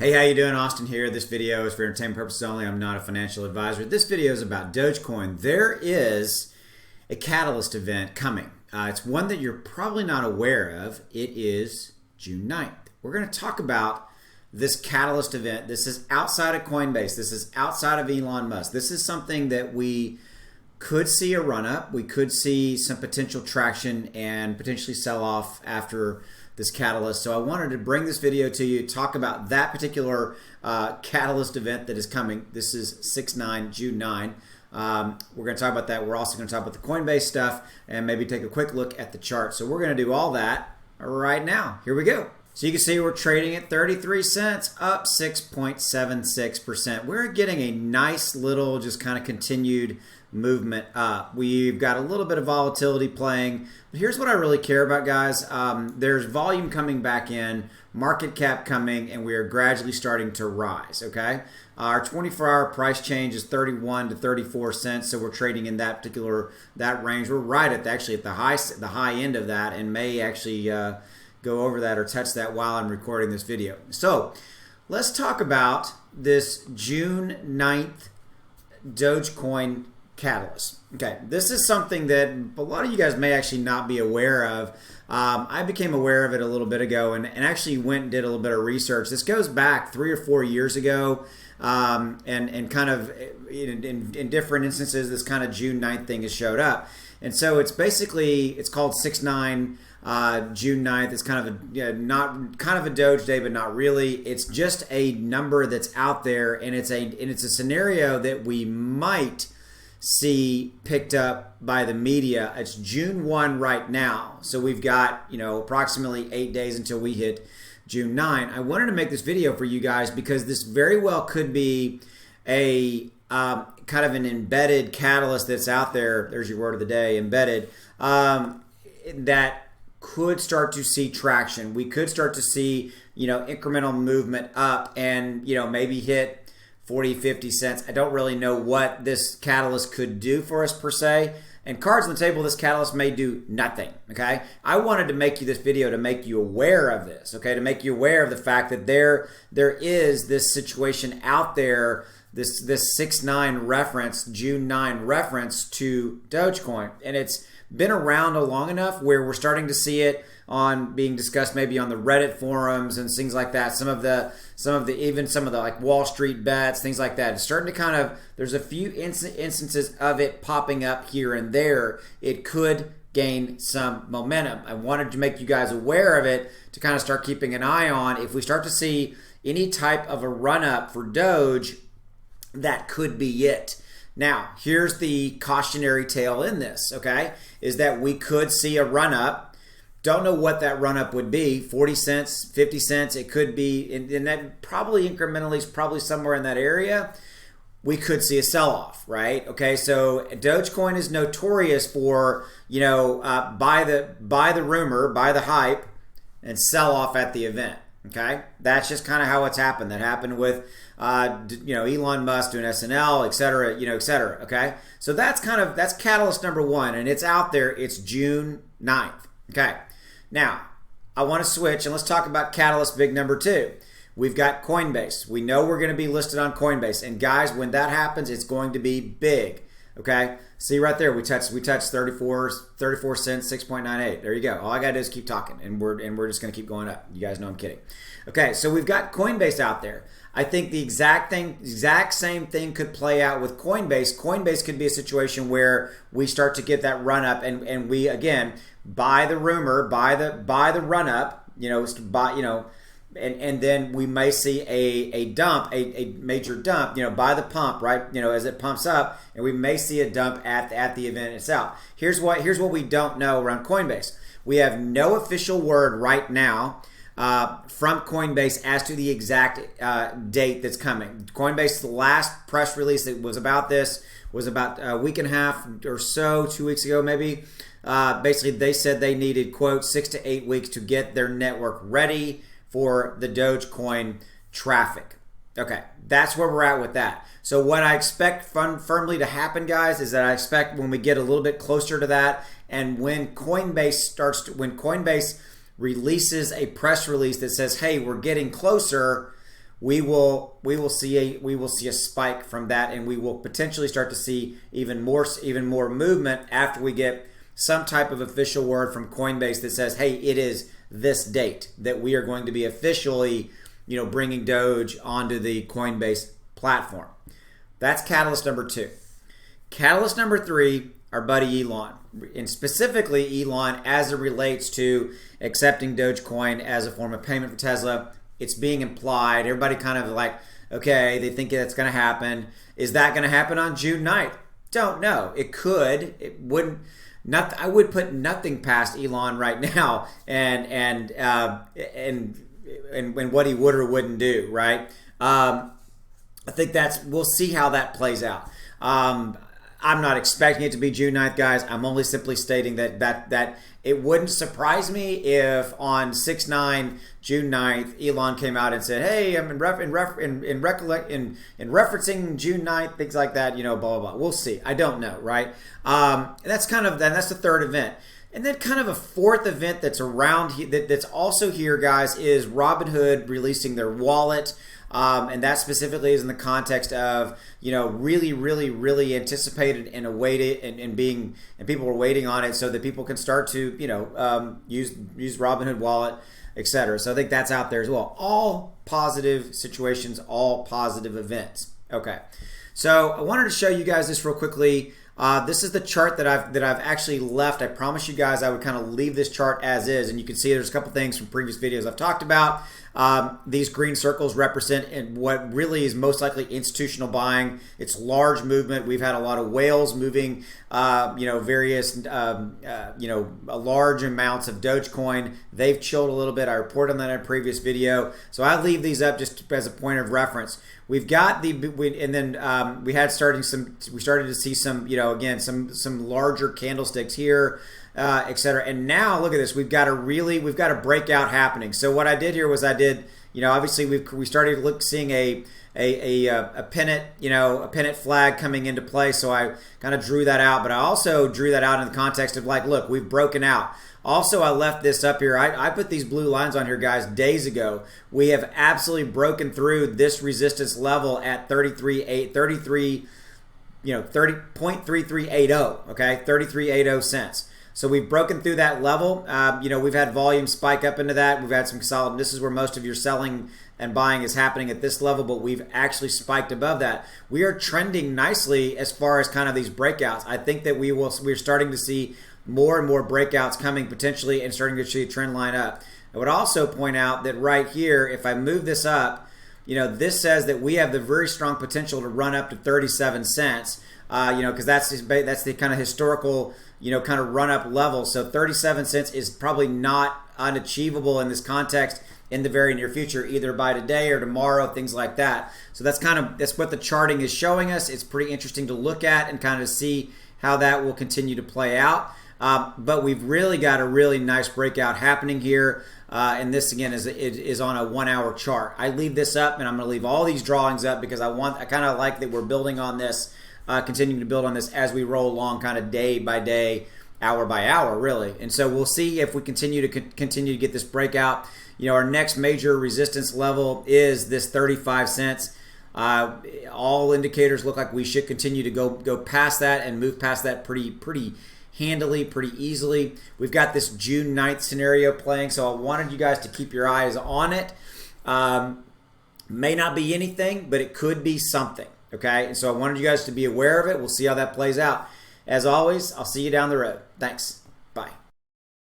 Hey, how you doing? Austin here. This video is for entertainment purposes only. I'm not a financial advisor. This video is about Dogecoin. There is a catalyst event coming. It's one that you're probably not aware of. It is June 9th. We're going to talk about this catalyst event. This is outside of Coinbase. This is outside of Elon Musk. This is something that we could see a run-up. We could see some potential traction and potentially sell off after this catalyst. So I wanted to bring this video to you, talk about that particular catalyst event that is coming. This is June 9. We're going to talk about that. We're also going to talk about the Coinbase stuff and maybe take a quick look at the chart. So we're going to do all that right now. Here we go. So you can see we're trading at 33 cents, up 6.76%. We're getting a nice little just kind of continued movement up. We've got a little bit of volatility playing. But here's what I really care about, guys. There's volume coming back in, market cap coming, and we are gradually starting to rise, okay? Our 24-hour price change is 31 to 34 cents, so we're trading in that range. We're right at the high end of that and may actually go over that or touch that while I'm recording this video. So let's talk about this June 9th Dogecoin catalyst. Okay, this is something that a lot of you guys may actually not be aware of. I became aware of it a little bit ago and actually went and did a little bit of research. This goes back 3 or 4 years ago, and kind of in different instances, this kind of June 9th thing has showed up. And so it's called 6-9. June 9th. It's kind of a Doge day, but not really. It's just a number that's out there, and it's a scenario that we might see picked up by the media. It's June 1 right now, so we've got approximately 8 days until we hit June 9. I wanted to make this video for you guys because this very well could be a kind of an embedded catalyst that's out there. There's your word of the day, embedded. That could start to see traction. We could start to see, incremental movement up and, maybe hit 40, 50 cents. I don't really know what this catalyst could do for us per se. And cards on the table, this catalyst may do nothing, okay? I wanted to make you this video to make you aware of this, okay? To make you aware of the fact that there is this situation out there, this 6-9 reference, June 9 reference to Dogecoin. And it's been around long enough where we're starting to see it being discussed maybe on the Reddit forums and things like that. Some of the like Wall Street bets, things like that. It's starting to there's a few instances of it popping up here and there. It could gain some momentum. I wanted to make you guys aware of it to kind of start keeping an eye on. If we start to see any type of a run up for Doge, that could be it. Now, here's the cautionary tale in this, okay, is that we could see a run-up. Don't know what that run-up would be, 40 cents, 50 cents. It could be, and that probably incrementally is probably somewhere in that area. We could see a sell-off, right? Okay, so Dogecoin is notorious for, buy the rumor, buy the hype, and sell off at the event. Okay, that's just kind of how it's happened. That happened with, Elon Musk doing SNL, et cetera, et cetera. Okay, so that's catalyst number one, and it's out there. It's June 9th. Okay, now I want to switch and let's talk about catalyst big number two. We've got Coinbase. We know we're going to be listed on Coinbase, and guys, when that happens, it's going to be big. Okay, see right there, we touched 34 cents, 6.98. There you go. All I gotta do is keep talking, and we're just gonna keep going up. You guys know I'm kidding. Okay, so we've got Coinbase out there. I think the exact same thing could play out with Coinbase. Coinbase could be a situation where we start to get that run up, and we again buy the rumor, buy the run up. And then we may see a dump, a major dump, by the pump, right? As it pumps up, and we may see a dump at the event itself. Here's what we don't know around Coinbase. We have no official word right now from Coinbase as to the exact date that's coming. Coinbase's last press release that was about this was about a week and a half or so, 2 weeks ago maybe. Basically, they said they needed, quote, 6 to 8 weeks to get their network ready for the Dogecoin traffic. Okay, that's where we're at with that. So what I expect firmly to happen, guys, is that I expect when we get a little bit closer to that, and when Coinbase releases a press release that says, hey, we're getting closer, we will see a spike from that, and we will potentially start to see even more movement after we get some type of official word from Coinbase that says, hey, it is this date that we are going to be officially, bringing Doge onto the Coinbase platform. That's catalyst number 2. Catalyst number 3, our buddy Elon, and specifically Elon as it relates to accepting Dogecoin as a form of payment for Tesla. It's being implied. Everybody kind of like, okay, they think it's going to happen. Is that going to happen on June 9th? Don't know. It could. It wouldn't. I would put nothing past Elon right now, and what he would or wouldn't do. Right. I think we'll see how that plays out. I'm not expecting it to be June 9th, guys. I'm only simply stating that it wouldn't surprise me if on 6/9, June 9th, Elon came out and said, hey, I'm in referencing June 9th, things like that, blah, blah, blah. We'll see. I don't know, right? That's the third event. And then kind of a fourth event that's around that's also here, guys, is Robinhood releasing their wallet. And that specifically is in the context of, really, really, really anticipated and awaited and people were waiting on it so that people can start to, use Robinhood wallet, etc. So I think that's out there as well. All positive situations, all positive events. Okay. So I wanted to show you guys this real quickly. This is the chart that I've actually left. I promise you guys I would kind of leave this chart as is, and you can see there's a couple things from previous videos I've talked about. These green circles represent what really is most likely institutional buying. It's large movement. We've had a lot of whales moving, various, large amounts of Dogecoin. They've chilled a little bit. I reported on that in a previous video. So I leave these up just as a point of reference. We've got we started to see some, again, some larger candlesticks here, etc. And now look at this. We've got a breakout happening. So what I did here was obviously we started seeing a pennant flag coming into play. So I kind of drew that out, but I also drew that out in the context of like, look, we've broken out. Also, I left this up here. I put these blue lines on here, guys, days ago. We have absolutely broken through this resistance level at 30.3380, okay? 33.80 cents. So we've broken through that level. We've had volume spike up into that. We've had some solid. This is where most of your selling and buying is happening at this level, but we've actually spiked above that. We are trending nicely as far as kind of these breakouts. I think that we're starting to see more and more breakouts coming potentially and starting to see a trend line up. I would also point out that right here, if I move this up, this says that we have the very strong potential to run up to 37 cents, because that's the kind of historical, kind of run up level. So 37 cents is probably not unachievable in this context in the very near future, either by today or tomorrow, things like that. So that's what the charting is showing us. It's pretty interesting to look at and kind of see how that will continue to play out. But we've really got a really nice breakout happening here. And this, again, is on a 1 hour chart. I leave this up, and I'm going to leave all these drawings up because I kind of like that we're building on this, continuing to build on this as we roll along kind of day by day, hour by hour, really. And so we'll see if we continue to get this breakout. Our next major resistance level is this 35 cents. All indicators look like we should continue to go past that and move past that pretty handily, pretty easily. We've got this June 9th scenario playing, so I wanted you guys to keep your eyes on it. May not be anything, but it could be something, okay? And so I wanted you guys to be aware of it. We'll see how that plays out. As always, I'll see you down the road. Thanks. Bye.